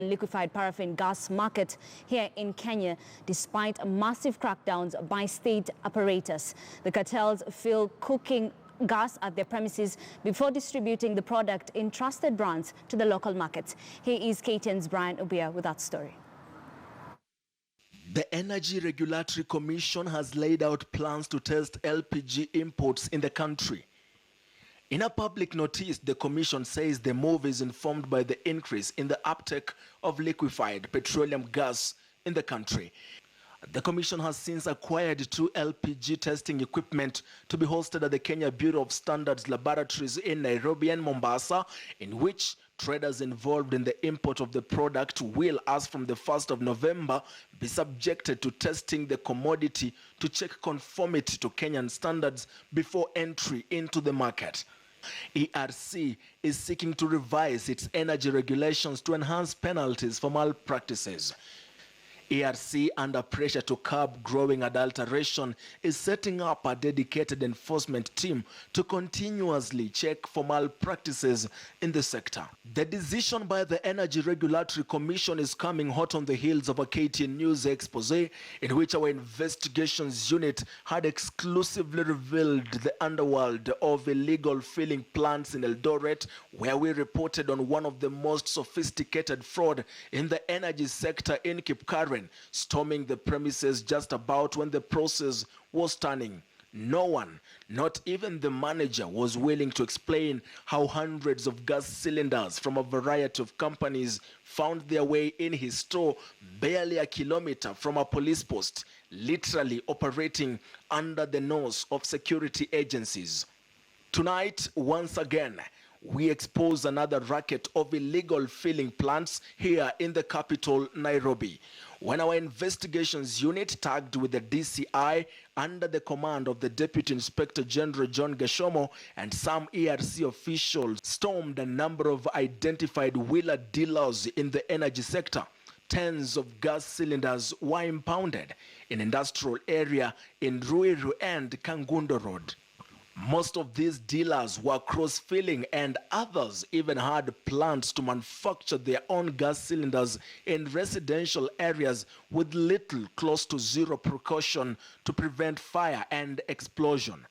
liquefied paraffin gas market here in Kenya, despite massive crackdowns by state apparatus. The cartels fill cooking gas at their premises before distributing the product in trusted brands to the local markets. Here is KTN's Brian Ubia with that story. The Energy Regulatory Commission has laid out plans to test LPG imports in the country. In a public notice, the Commission says the move is informed by the increase in the uptake of liquefied petroleum gas in the country. The Commission has since acquired 2 LPG testing equipment to be hosted at the Kenya Bureau of Standards laboratories in Nairobi and Mombasa, in which traders involved in the import of the product will, as from the 1st of November, be subjected to testing the commodity to check conformity to Kenyan standards before entry into the market. ERC is seeking to revise its energy regulations to enhance penalties for malpractices. ERC, under pressure to curb growing adulteration, is setting up a dedicated enforcement team to continuously check for malpractices in the sector. The decision by the Energy Regulatory Commission is coming hot on the heels of a KTN News expose in which our investigations unit had exclusively revealed the underworld of illegal filling plants in Eldoret, where we reported on one of the most sophisticated fraud in the energy sector in Kipkaren, storming the premises just about when the process was turning. No one, not even the manager, was willing to explain how hundreds of gas cylinders from a variety of companies found their way in his store barely a kilometer from a police post, literally operating under the nose of security agencies. Tonight, once again, we expose another racket of illegal filling plants here in the capital, Nairobi, when our investigations unit, tagged with the DCI under the command of the Deputy Inspector General John Geshomo and some ERC officials, stormed a number of identified wheeler dealers in the energy sector. Tens of gas cylinders were impounded in industrial area in Ruiru and Kangundo Road. Most of these dealers were cross-filling, and others even had plans to manufacture their own gas cylinders in residential areas with little, close to zero precaution to prevent fire and explosion.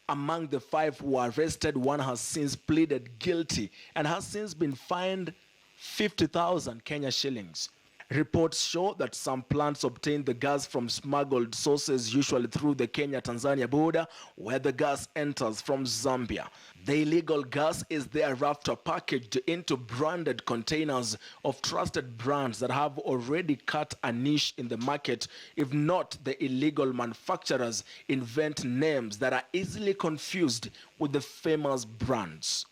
Among the 5 who were arrested, one has since pleaded guilty and has since been fined 50,000 Kenya shillings. Reports show that some plants obtain the gas from smuggled sources, usually through the Kenya-Tanzania border, where the gas enters from Zambia. The illegal gas is thereafter packaged into branded containers of trusted brands that have already cut a niche in the market. If not, the illegal manufacturers invent names that are easily confused with the famous brands.